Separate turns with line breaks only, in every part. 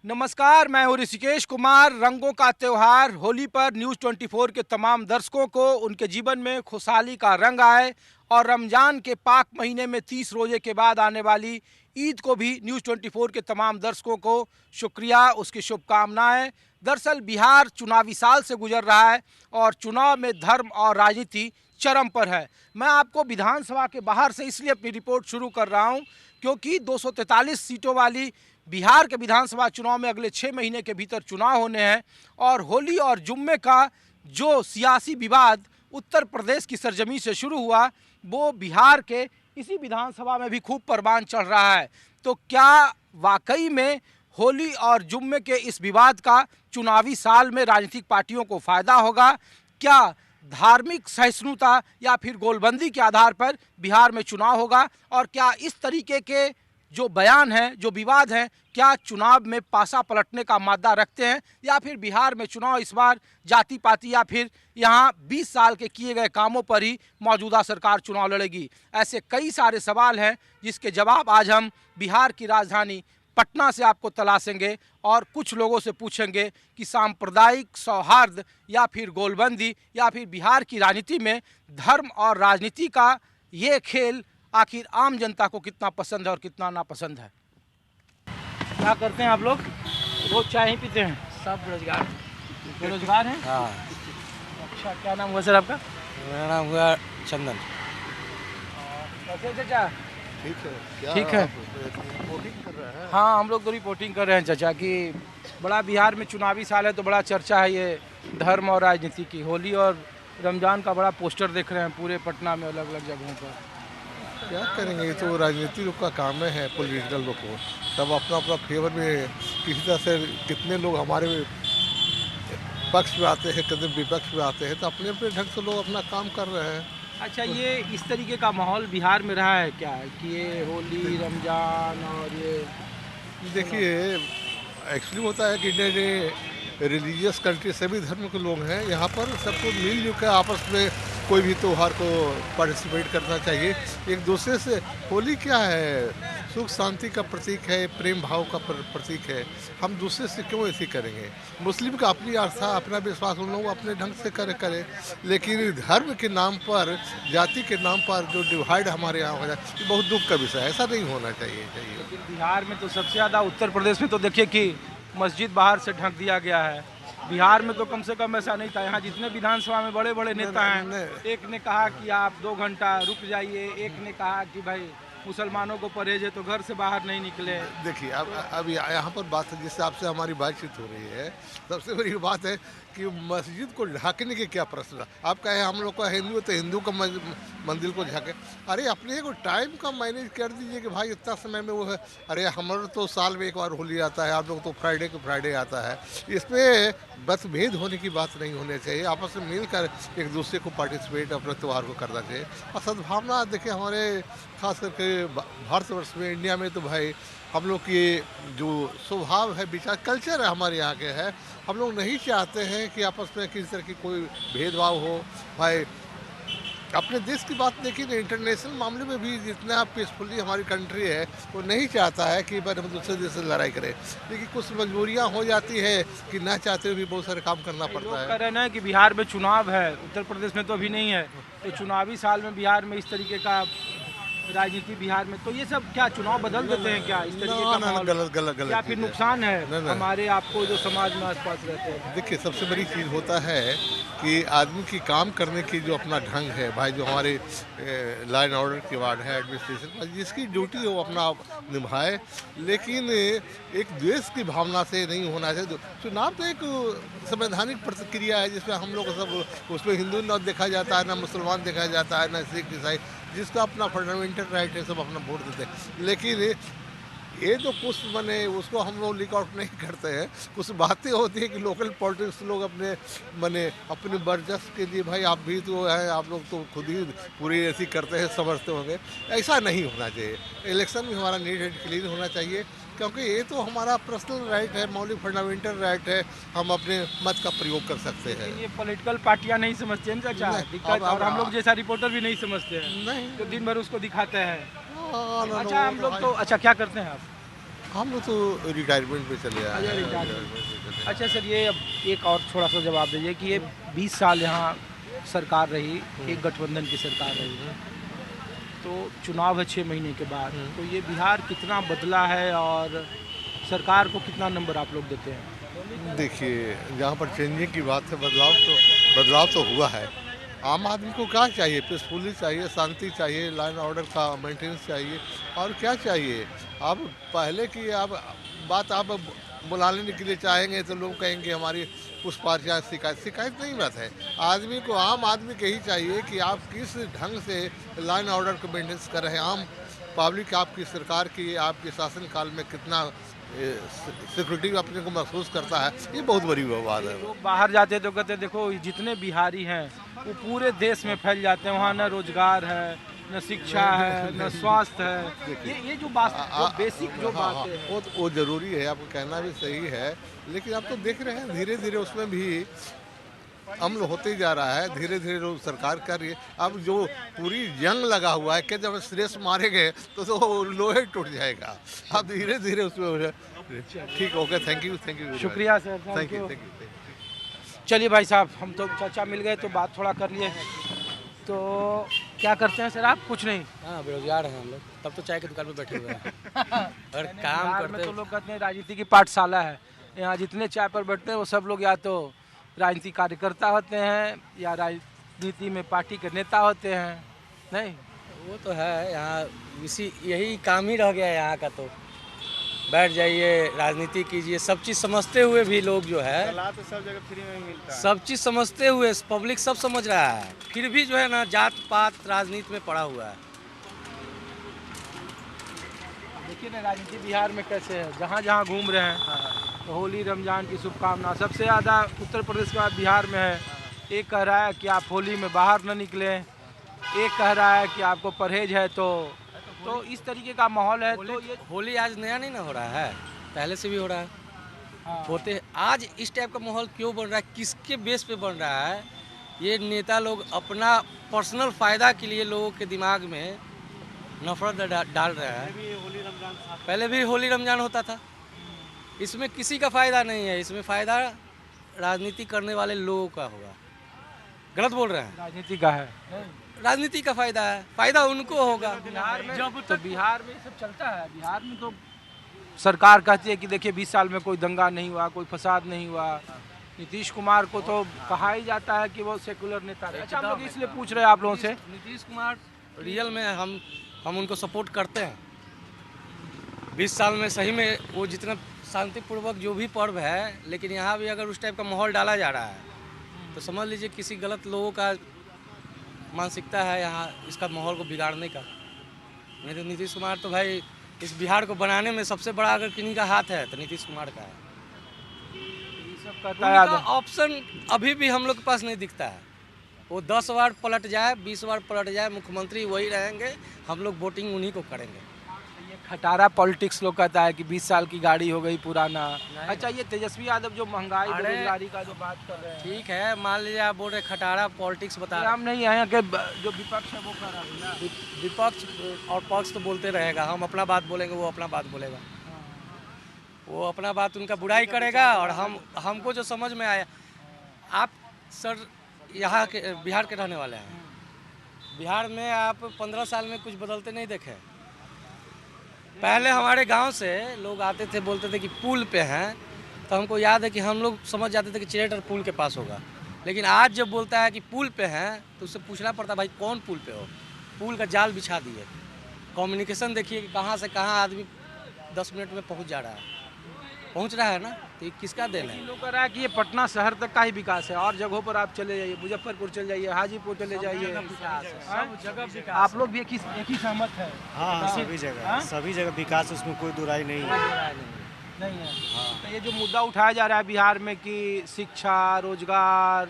नमस्कार, मैं हूं ऋषिकेश कुमार। रंगों का त्योहार होली पर न्यूज़ 24 के तमाम दर्शकों को उनके जीवन में खुशहाली का रंग आए और रमजान के पाक महीने में 30 रोजे के बाद आने वाली ईद को भी न्यूज़ 24 के तमाम दर्शकों को शुक्रिया, उसकी शुभकामनाएं। दरअसल बिहार चुनावी साल से गुजर रहा है और चुनाव में धर्म और राजनीति चरम पर है। मैं आपको विधानसभा के बाहर से इसलिए अपनी रिपोर्ट शुरू कर रहा हूं क्योंकि 243 सीटों वाली बिहार के विधानसभा चुनाव में अगले 6 महीने के भीतर चुनाव होने हैं और होली और जुम्मे का जो सियासी विवाद उत्तर प्रदेश की सरजमी से शुरू हुआ वो बिहार के इसी विधानसभा में भी खूब परवान चढ़ रहा है। तो क्या वाकई में होली और जुम्मे के इस विवाद का चुनावी साल में राजनीतिक पार्टियों को फायदा होगा? क्या धार्मिक सहिष्णुता या फिर गोलबंदी के आधार पर बिहार में चुनाव होगा? और क्या इस तरीके के जो बयान हैं, जो विवाद हैं, क्या चुनाव में पासा पलटने का मादा रखते हैं या फिर बिहार में चुनाव इस बार जाति पाति या फिर यहाँ 20 साल के किए गए कामों पर ही मौजूदा सरकार चुनाव लड़ेगी? ऐसे कई सारे सवाल हैं जिसके जवाब आज हम बिहार की राजधानी पटना से आपको तलाशेंगे और कुछ लोगों से पूछेंगे कि सांप्रदायिक सौहार्द या फिर गोलबंदी या फिर बिहार की राजनीति में धर्म और राजनीति का ये खेल आखिर आम जनता को कितना पसंद है और कितना नापसंद है। क्या करते हैं आप लोग? रोज चाय ही पीते हैं?
सब रोजगार
बेरोजगार हैं?
हाँ।
अच्छा, क्या नाम हुआ सर आपका?
मेरा नाम हुआ चंदन।
कैसे चाचा?
ठीक है। क्या
ठीक है।
रिपोर्टिंग कर रहे हैं?
हाँ, हम लोग तो रिपोर्टिंग कर रहे हैं चाचा कि बड़ा बिहार में चुनावी साल है तो बड़ा चर्चा है ये धर्म और राजनीति की। होली और रमजान का बड़ा पोस्टर देख रहे हैं पूरे पटना में अलग अलग जगहों पर।
क्या करेंगे, ये तो राजनीति लोग का काम है, पॉलिटिकल लोग को तब अपना अपना फेवर में किसी तरह से कितने लोग हमारे पक्ष में आते हैं, कितने विपक्ष में आते हैं, तो अपने अपने ढंग से लोग अपना काम कर रहे हैं।
अच्छा, ये इस तरीके का माहौल बिहार में रहा है क्या कि ये होली रमजान और ये
देखिए, एक्चुअली होता है कि इंडिया रिलीजियस कंट्री, सभी धर्म के लोग हैं यहाँ पर, सबको मिलजुल कर आपस में कोई भी त्यौहार को पार्टिसिपेट करना चाहिए एक दूसरे से। होली क्या है? सुख शांति का प्रतीक है, प्रेम भाव का प्रतीक है। हम दूसरे से क्यों ऐसे करेंगे? मुस्लिम का अपनी आस्था, अपना विश्वास उन लोग अपने ढंग से करे, लेकिन धर्म के नाम पर, जाति के नाम पर जो डिवाइड हमारे यहाँ हो जाए, ये बहुत दुख का विषय है। ऐसा नहीं होना चाहिए।
लेकिन बिहार में तो सबसे ज़्यादा, उत्तर प्रदेश में तो देखिए कि मस्जिद बाहर से ढक दिया गया है। बिहार में तो कम से कम ऐसा नहीं था। यहाँ जितने विधानसभा में बड़े बड़े नेता हैं, एक ने कहा कि आप 2 घंटा रुक जाइए, एक ने कहा कि भाई मुसलमानों को परहेज है तो घर से बाहर नहीं निकले।
देखिए, अब यहाँ पर बात है, जिस हिसाब से हमारी बातचीत हो रही है, सबसे बड़ी बात है कि मस्जिद को ढकने के क्या प्रश्न है? आप कहें हम लोग का हिंदू है तो हिंदू का मंदिर को ढके। अरे अपने को टाइम का मैनेज कर दीजिए कि भाई इतना समय में वो है। अरे हमारा तो साल में एक बार होली आता है, आप लोग तो फ्राइडे को फ्राइडे आता है। इसमें मतभेद होने की बात नहीं होनी चाहिए, आपस में मिलकर एक दूसरे को पार्टिसिपेट अपने त्यौहार को करना चाहिए। और सद्भावना देखिए, हमारे खास करके भारतवर्ष में, इंडिया में तो भाई हम लोग की जो स्वभाव है, विचार, कल्चर है हमारे यहाँ के है, हम लोग नहीं चाहते हैं कि आपस में किसी तरह की कोई भेदभाव हो। भाई अपने देश की बात देखिए ना, इंटरनेशनल मामले में भी जितना पीसफुली हमारी कंट्री है, वो नहीं चाहता है कि हम दूसरे देश से लड़ाई करें, लेकिन कुछ मजबूरियाँ हो जाती है कि ना चाहते हुए भी बहुत सारे काम करना पड़ता है।
कह रहे हैं कि बिहार में चुनाव है, उत्तर प्रदेश में तो अभी नहीं है, तो चुनावी साल में बिहार में इस तरीके का राजनीति बिहार में, तो ये सब क्या चुनाव बदल देते हैं क्या इस तरीके का माहौल?
गलत
या फिर
चीज़ है।
नुकसान है
नहीं।
हमारे आपको जो समाज में आसपास रहते हैं?
देखिए, सबसे बड़ी चीज़ होता है कि आदमी की काम करने की जो अपना ढंग है, भाई जो हमारे लॉ एंड ऑर्डर की वार्ड है, एडमिनिस्ट्रेशन, जिसकी ड्यूटी है वो अपना निभाए, लेकिन एक द्वेष की भावना से नहीं होना चाहिए। चुनाव तो एक संवैधानिक प्रक्रिया है जिसमें हम लोग सब, उसमें हिंदू ना देखा जाता है, ना मुसलमान देखा जाता है, ना सिख ईसाई, जिसका अपना फंडामेंटल राइट है, सब अपना वोट देते हैं। लेकिन ये जो कुछ मने उसको हम लोग लीक आउट नहीं करते हैं। कुछ बातें होती है कि लोकल पॉलिटिक्स लोग अपने मने अपने वर्चस्व के लिए, भाई आप भी तो हैं, आप लोग तो खुद ही पूरी ऐसी करते हैं, समझते होंगे। ऐसा नहीं होना चाहिए। इलेक्शन में हमारा नीट एंड क्लीन होना चाहिए, क्योंकि ये तो हमारा पर्सनल राइट है, मौलिक फंडामेंटल राइट है, हम अपने मत का प्रयोग कर सकते हैं।
ये पॉलिटिकल पार्टियां नहीं समझते हैं चाचा दिक्कत, और हम लोग जैसा रिपोर्टर भी नहीं समझते हैं,
नहीं
तो दिन भर उसको दिखाते हैं।
हाँ,
अच्छा, हम लोग तो, अच्छा क्या करते हैं आप?
हम लोग तो रिटायरमेंट पे चले आए
अच्छा,
हैं।
रिटायरमेंट।
रिटायरमेंट पे चले
अच्छा सर, ये अब एक और थोड़ा सा जवाब दीजिए कि ये 20 साल यहाँ सरकार रही, एक गठबंधन की सरकार रही, तो चुनाव है 6 महीने के बाद, तो ये बिहार कितना बदला है और सरकार को कितना नंबर आप लोग देते हैं?
देखिए, जहाँ पर चेंजिंग की बात है, बदलाव तो हुआ है। आम आदमी को क्या चाहिए? पीसफुली चाहिए, शांति चाहिए, लाइन ऑर्डर का मेंटेनेंस चाहिए, और क्या चाहिए? अब पहले की बात आप बुला लेने के लिए चाहेंगे तो लोग कहेंगे हमारी उस पार्टियाँ शिकायत नहीं बात है। आदमी को, आम आदमी के ही चाहिए कि आप किस ढंग से लाइन ऑर्डर को मेंटेनेंस कर रहे हैं। आम पब्लिक आपकी सरकार की, आपके शासन काल में कितना सिक्योरिटी अपने को महसूस करता है, ये बहुत बड़ी बात है।
लोग बाहर जाते हैं तो कहते हैं देखो जितने बिहारी हैं वो पूरे देश में फैल जाते हैं, वहाँ न रोजगार है, न शिक्षा है, न स्वास्थ्य है। ये जो बात, जो बेसिक जो बात है,
वो जरूरी है, आपको कहना भी सही है, लेकिन आप तो देख रहे हैं धीरे धीरे उसमें भी अमल होते ही जा रहा है। धीरे धीरे लोग सरकार कर रही है। अब जो पूरी जंग लगा हुआ है कि जब श्रेष्ठ मारे गए तो लोहे टूट जाएगा। अब धीरे धीरे उसमें ठीक, ओके, थैंक यू।
शुक्रिया सर,
थैंक यू।
चलिए भाई साहब, हम तो चाचा मिल गए तो बात थोड़ा कर लिए। तो क्या करते हैं सर आप? कुछ नहीं।
हाँ, बेरोजगार हैं हम लोग, तब तो चाय की दुकान पे बैठे हुए हैं और काम
बिहार
करते
में तो लोग कहते हैं राजनीति की पाठशाला है, यहाँ जितने चाय पर बैठते हैं वो सब लोग या तो राजनीतिक कार्यकर्ता होते हैं या राजनीति में पार्टी के नेता होते हैं। नहीं,
वो तो है, यहाँ इसी यही काम ही रह गया है यहाँ का। तो बैठ जाइए, राजनीति कीजिए, सब चीज़ समझते हुए भी लोग जो है,
तो सब जगह फ्री में मिलता है।
सब चीज़ समझते हुए पब्लिक सब समझ रहा है, फिर भी जो है ना जात पात राजनीति में पड़ा हुआ है।
देखिए ना राजनीति बिहार में कैसे है, जहाँ जहाँ घूम रहे हैं तो होली रमजान की शुभकामना सबसे ज़्यादा उत्तर प्रदेश के बाद बिहार में है। एक कह रहा है कि आप होली में बाहर न निकलें, एक कह रहा है कि आपको परहेज है, तो इस तरीके का माहौल है। तो ये
होली आज नया नहीं ना हो रहा है, पहले से भी हो रहा है। होते आज इस टाइप का माहौल क्यों बन रहा है, किसके बेस पे बन रहा है? ये नेता लोग अपना पर्सनल फ़ायदा के लिए लोगों के दिमाग में नफरत डाल रहे हैं। पहले भी होली रमजान होता था, इसमें किसी का फ़ायदा नहीं है, इसमें फ़ायदा राजनीति करने वाले लोगों का होगा। गलत बोल रहे हैं?
राजनीति का है,
राजनीति का फ़ायदा है, फ़ायदा उनको होगा।
बिहार में तो बिहार में ये सब चलता है। बिहार में तो सरकार कहती है कि देखिए 20 साल में कोई दंगा नहीं हुआ, कोई फसाद नहीं हुआ। नीतीश कुमार को तो कहा ही जाता है कि वो सेकुलर नेता है। अच्छा, हम लोग इसलिए पूछ रहे हैं आप लोगों से,
नीतीश कुमार रियल में हम उनको सपोर्ट करते हैं। 20 साल में सही में वो जितना शांतिपूर्वक जो भी पर्व है, लेकिन यहाँ भी अगर उस टाइप का माहौल डाला जा रहा है तो समझ लीजिए किसी गलत लोगों का मानसिकता है यहाँ इसका माहौल को बिगाड़ने का। नहीं तो नीतीश कुमार तो भाई इस बिहार को बनाने में सबसे बड़ा अगर किन्हीं का हाथ है तो नीतीश कुमार का है।
ये सब कहता है
उनका ऑप्शन अभी भी हम लोग के पास नहीं दिखता है। वो 10 बार पलट जाए, 20 बार पलट जाए, मुख्यमंत्री वही रहेंगे, हम लोग वोटिंग उन्हीं को करेंगे।
ये खटारा पॉलिटिक्स लोग कहता है कि 20 साल की गाड़ी हो गई पुराना। अच्छा, ये तेजस्वी यादव जो महंगाई बेरोजगारी का जो बात कर रहे हैं,
ठीक है, मान लीजिए आप बोल रहे खटारा पॉलिटिक्स बता रहे हैं।
हम नहीं यहाँ के जो विपक्ष है वो कर रहा है ना।
विपक्ष और पक्ष तो बोलते रहेगा, हम अपना बात बोलेंगे, वो अपना बात बोलेगा। वो अपना बात उनका बुराई करेगा और हमको जो समझ में आया, आप सर यहाँ के बिहार के रहने वाले हैं, बिहार में आप 15 साल में कुछ बदलते नहीं देखे। पहले हमारे गांव से लोग आते थे, बोलते थे कि पुल पे हैं, तो हमको याद है कि हम लोग समझ जाते थे कि चिरेटर पुल के पास होगा। लेकिन आज जब बोलता है कि पुल पे हैं तो उससे पूछना पड़ता है भाई कौन पुल पे हो। पुल का जाल बिछा दिए, कम्युनिकेशन देखिए कि कहाँ से कहाँ आदमी 10 मिनट में पहुँच रहा है ना, तो ये किसका देन है?
लोग कह रहा है कि ये पटना शहर तक का ही विकास है, और जगहों पर आप चले जाइए, मुजफ्फरपुर चले जाइए, हाजीपुर चले जाइए,
सब जगह विकास।
आप लोग भी एक ही सहमत है?
हाँ, सभी जगह विकास, उसमें कोई दुराई नहीं है।
नहीं है। तो ये जो मुद्दा उठाया जा रहा है बिहार में कि शिक्षा, रोजगार,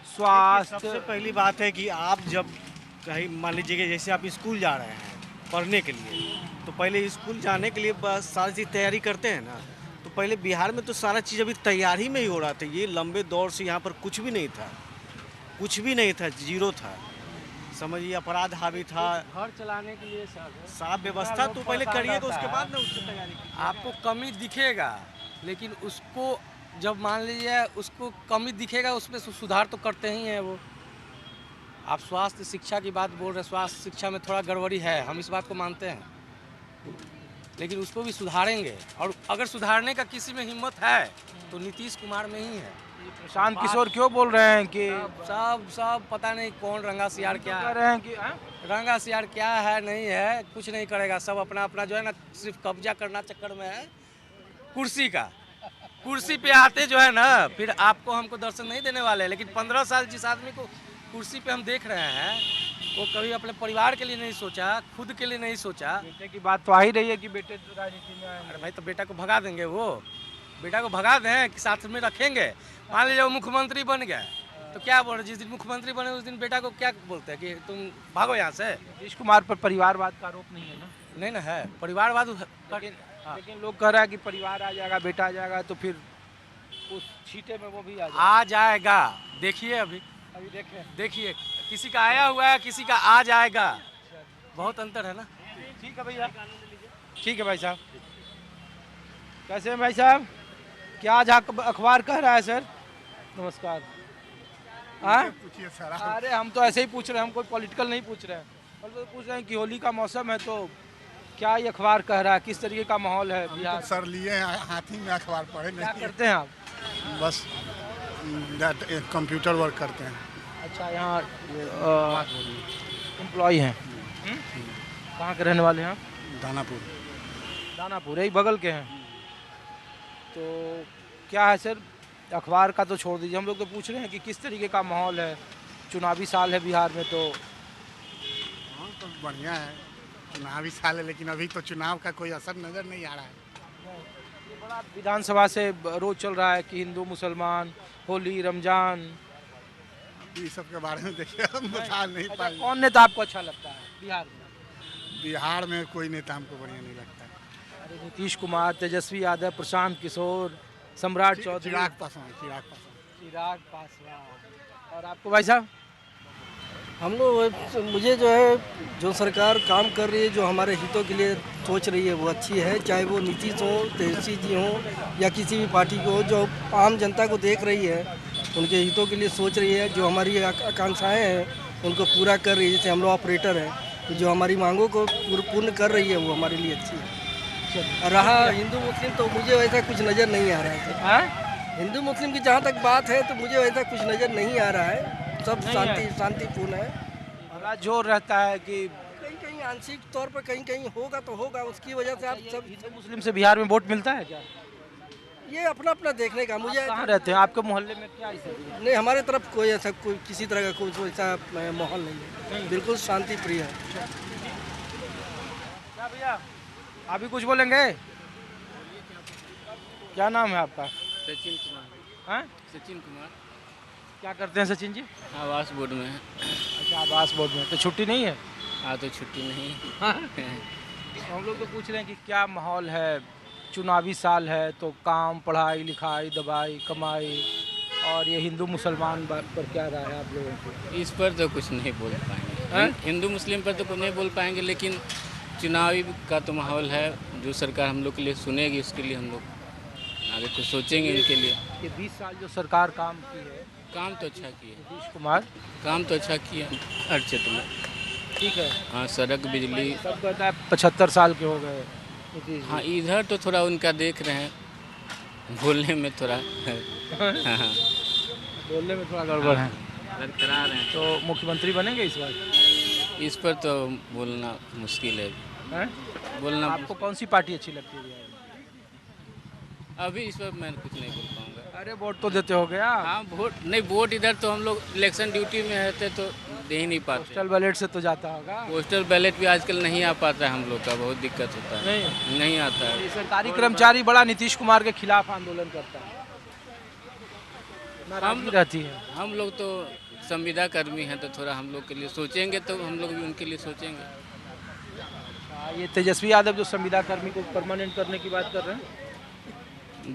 स्वास्थ्य,
सबसे पहली बात है कि आप जब कहीं मान लीजिए कि जैसे आप स्कूल जा रहे हैं पढ़ने के लिए, तो पहले स्कूल जाने के लिए बस सारी चीज़ तैयारी करते हैं ना, तो पहले बिहार में तो सारा चीज़ अभी तैयारी में ही हो रहा था। ये लंबे दौर से यहाँ पर कुछ भी नहीं था, जीरो था। समझिए अपराध हावी था।
घर चलाने के लिए सर
साफ व्यवस्था तो पहले करिएगा, उसके बाद ना उसकी तैयारी कीजिए।
आपको कमी दिखेगा, लेकिन उसको जब मान लीजिए उसको कमी दिखेगा उसमें सुधार तो करते ही हैं वो। आप स्वास्थ्य शिक्षा की बात बोल रहे हैं, स्वास्थ्य शिक्षा में थोड़ा गड़बड़ी है, हम इस बात को मानते हैं, लेकिन उसको भी सुधारेंगे। और अगर सुधारने का किसी में हिम्मत है तो नीतीश कुमार में ही है।
प्रशांत किशोर क्यों बोल रहे हैं कि
सब पता नहीं कौन रंगा सियार क्या
कह
है,
रहे हैं कि हाँ?
रंगा सियार क्या है नहीं है, कुछ नहीं करेगा। सब अपना अपना जो है ना सिर्फ कब्जा करना चक्कर में है कुर्सी का। कुर्सी पे आते जो है ना फिर आपको हमको दर्शन नहीं देने वाले। लेकिन 15 साल जिस आदमी को कुर्सी पे हम देख रहे हैं वो कभी अपने परिवार के लिए नहीं सोचा, खुद के लिए नहीं सोचा।
बेटे की बात तो आ ही रही है कि बेटे तो राजनीति में आएंगे।
अरे भाई तो बेटा को भगा देंगे, वो बेटा को भगा दें कि साथ में रखेंगे। मान लीजिए वो मुख्यमंत्री बन गया तो क्या बोल रहे, जिस दिन मुख्यमंत्री बने उस दिन बेटा को क्या बोलते हैं कि तुम भागो यहाँ से।
नीतीश कुमार पर परिवारवाद का आरोप नहीं है ना,
नहीं ना है परिवारवाद।
लेकिन लोग कह रहा है कि परिवार आ जाएगा, बेटा आ जाएगा तो फिर उस छीटे में वो भी आ जाएगा।
आ जाएगा, देखिए अभी देखिए किसी का आया हुआ है, किसी का आ जाएगा, बहुत अंतर है ना।
ठीक है भैया, ठीक है भाई साहब। कैसे हैं भाई साहब? क्या आज अखबार कह रहा है सर? नमस्कार। हाँ
पूछिए सर।
अरे हम तो ऐसे ही पूछ रहे हैं, हम कोई पॉलिटिकल नहीं पूछ रहे हैं। हम तो पूछ रहे हैं कि होली का मौसम है तो क्या ये अखबार कह रहा है, किस तरीके का माहौल है बिहार?
सर लिए हैं, हाथी में अखबार पढ़े
क्या
नहीं।
करते हैं आप?
बस कंप्यूटर वर्क करते हैं।
अच्छा, यहाँ एम्प्लॉय हैं। कहाँ के रहने वाले हैं आप?
दानापुर।
दानापुर, यही बगल के हैं। तो क्या है सर, अखबार का तो छोड़ दीजिए, हम लोग तो पूछ रहे हैं कि किस तरीके का माहौल है। चुनावी साल है बिहार में तो।
हाँ तो बढ़िया है, चुनावी साल है, लेकिन अभी तो चुनाव का कोई असर नज़र नहीं आ रहा है।
ये बड़ा विधानसभा से रोज चल रहा है कि हिंदू मुसलमान, होली, रमजान।
ये सब के बारे में देखिए हम बता नहीं
अच्छा,
पाएंगे।
कौन नेता आपको अच्छा लगता है बिहार में?
बिहार में कोई नेता हमको बढ़िया नहीं लगता है।
अरे नीतीश कुमार, तेजस्वी यादव, प्रशांत किशोर, सम्राट चौधरी,
चिराग पासवान।
चिराग पासवान। और आपको भाई साहब?
हम लोग मुझे जो है जो सरकार काम कर रही है, जो हमारे हितों के लिए सोच रही है वो अच्छी है। चाहे वो नीतीश हो, तेजस्वी जी हो या किसी भी पार्टी को, जो आम जनता को देख रही है उनके हितों के लिए सोच रही है। जो हमारी आकांक्षाएं हैं उनको पूरा कर रही है। जैसे हम लोग ऑपरेटर हैं तो जो हमारी मांगों को पूर्ण कर रही है वो हमारे लिए अच्छी है। रहा हिंदू मुस्लिम तो मुझे वैसा कुछ नज़र नहीं आ रहा है।
हाँ?
हिंदू मुस्लिम की जहाँ तक बात है तो मुझे वैसा कुछ नज़र नहीं आ रहा है। सब
नहीं है।
शांतिपूर्ण है।
बड़ा जोर रहता है कि
कहीं कहीं आंशिक तौर पर कहीं कहीं होगा तो होगा, उसकी वजह से आप सब
हिंदू मुस्लिम से बिहार में वोट मिलता है क्या?
ये अपना अपना देखने का। मुझे
आप कहाँ रहते हैं? आपके मोहल्ले में क्या ऐसा?
नहीं, हमारे तरफ कोई ऐसा कोई किसी तरह का कोई ऐसा माहौल नहीं है, बिल्कुल शांति प्रिय है।
क्या भैया, आप भी कुछ बोलेंगे? क्या नाम है आपका?
सचिन कुमार।
हाँ?
सचिन कुमार
क्या करते हैं सचिन जी?
आवास बोर्ड में है।
अच्छा, आवास बोर्ड में। तो छुट्टी नहीं है?
हाँ तो छुट्टी नहीं है।
तो हम लोग तो पूछ रहे हैं कि क्या माहौल है, चुनावी साल है तो काम, पढ़ाई लिखाई, दवाई, कमाई, और ये हिंदू मुसलमान पर क्या राय है आप लोगों की?
इस पर तो कुछ नहीं बोल पाएंगे। हिंदू मुस्लिम पर तो कुछ नहीं बोल पाएंगे, लेकिन चुनावी का तो माहौल है। जो सरकार हम लोग के लिए सुनेगी उसके लिए हम लोग आगे कुछ सोचेंगे उनके लिए।
ये 20 साल जो सरकार काम की है,
काम तो अच्छा किया,
नीतीश कुमार
काम तो अच्छा किया हर क्षेत्र में।
ठीक है।
हाँ, सड़क, बिजली।
सब कहता है 75 साल के हो गए नीतीश जी।
हाँ, इधर तो थोड़ा उनका देख रहे हैं, बोलने में थोड़ा हाँ,
बोलने में थोड़ा गड़बड़ है।
करा रहे हैं।
तो मुख्यमंत्री बनेंगे इस बार?
इस पर तो बोलना मुश्किल है।
हैं?
बोलना
आपको कौन सी पार्टी अच्छी लगती है बिहार में?
अभी इस पर मैं कुछ नहीं बोल पाऊँगा।
अरे वोट तो देते हो गया।
हाँ, वोट नहीं, वोट इधर तो हम लोग इलेक्शन ड्यूटी में रहते तो दे ही नहीं पाते।
पोस्टल बैलेट से तो जाता होगा।
पोस्टल बैलेट भी आजकल नहीं आ पाता है, हम लोग का बहुत दिक्कत होता है। नहीं आता है।
ये सरकारी कर्मचारी बड़ा नीतीश कुमार के खिलाफ आंदोलन करता है, नाराजगी रहती है।
हम लोग तो संविदा कर्मी हैं तो थोड़ा हम लोग के लिए सोचेंगे तो हम लोग भी उनके लिए सोचेंगे।
ये तेजस्वी यादव जो संविदा कर्मी को परमानेंट करने की बात कर रहे हैं,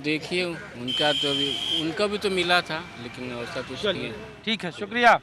देखिए उनका भी तो मिला था, लेकिन ऐसा कुछ नहीं है।
ठीक है, शुक्रिया।